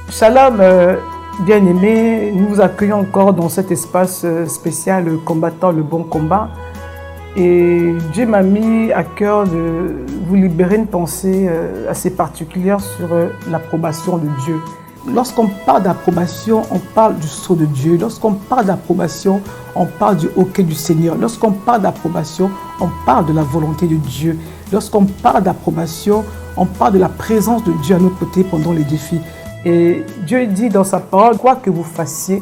Shalom, bien-aimés, nous vous accueillons encore dans cet espace spécial combattant le bon combat. Et Dieu m'a mis à cœur de vous libérer une pensée assez particulière sur l'approbation de Dieu. Lorsqu'on parle d'approbation, on parle du sceau de Dieu. Lorsqu'on parle d'approbation, on parle du hoquet du Seigneur. Lorsqu'on parle d'approbation, on parle de la volonté de Dieu. Lorsqu'on parle d'approbation, on parle de la présence de Dieu à nos côtés pendant les défis. Et Dieu dit dans sa parole, quoi que vous fassiez,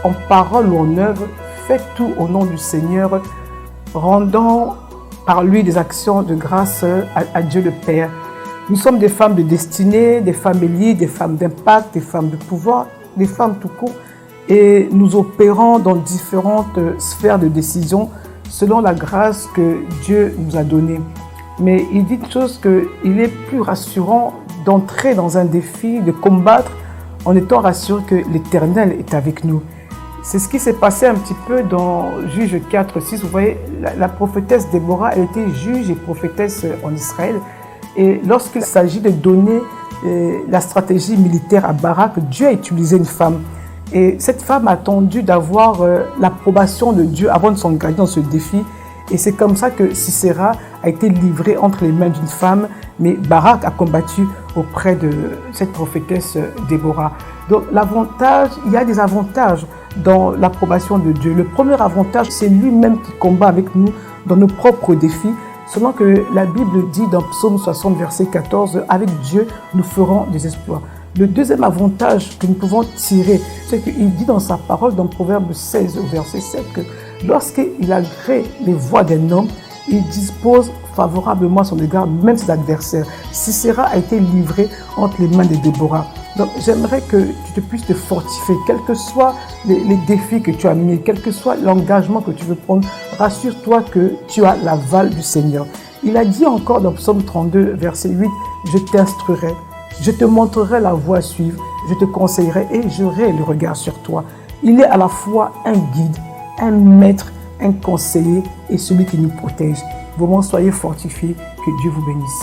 en parole ou en œuvre, faites tout au nom du Seigneur, rendant par lui des actions de grâce à Dieu le Père. Nous sommes des femmes de destinée, des femmes élites, des femmes d'impact, des femmes de pouvoir, des femmes tout court. Et nous opérons dans différentes sphères de décision selon la grâce que Dieu nous a donnée. Mais il dit une chose qu'il est plus rassurant d'entrer dans un défi, de combattre en étant rassuré que l'Éternel est avec nous. C'est ce qui s'est passé un petit peu dans Juge 4, 6. Vous voyez, la prophétesse Déborah, elle était juge et prophétesse en Israël. Et lorsqu'il s'agit de donner la stratégie militaire à Barak, Dieu a utilisé une femme. Et cette femme a attendu d'avoir l'approbation de Dieu avant de s'engager dans ce défi. Et c'est comme ça que Sisera a été livré entre les mains d'une femme, mais Barak a combattu auprès de cette prophétesse Déborah. Donc l'avantage, il y a des avantages dans l'approbation de Dieu. Le premier avantage, c'est lui-même qui combat avec nous dans nos propres défis, selon que la Bible dit dans Psaume 60, verset 14, « Avec Dieu, nous ferons des exploits ». Le deuxième avantage que nous pouvons tirer, c'est qu'il dit dans sa parole, dans Proverbe 16, verset 7, que lorsqu'il agrée les voies d'un homme, il dispose favorablement à son égard, même ses adversaires. Sisera a été livré entre les mains de Déborah. Donc j'aimerais que tu te puisses te fortifier, quels que soient les défis que tu as mis, quel que soit l'engagement que tu veux prendre, rassure-toi que tu as l'aval du Seigneur. Il a dit encore dans Psaume 32, verset 8, « Je t'instruirai, je te montrerai la voie à suivre, je te conseillerai et j'aurai le regard sur toi. » Il est à la fois un guide, un maître, un conseiller et celui qui nous protège. Vraiment, soyez fortifiés, que Dieu vous bénisse.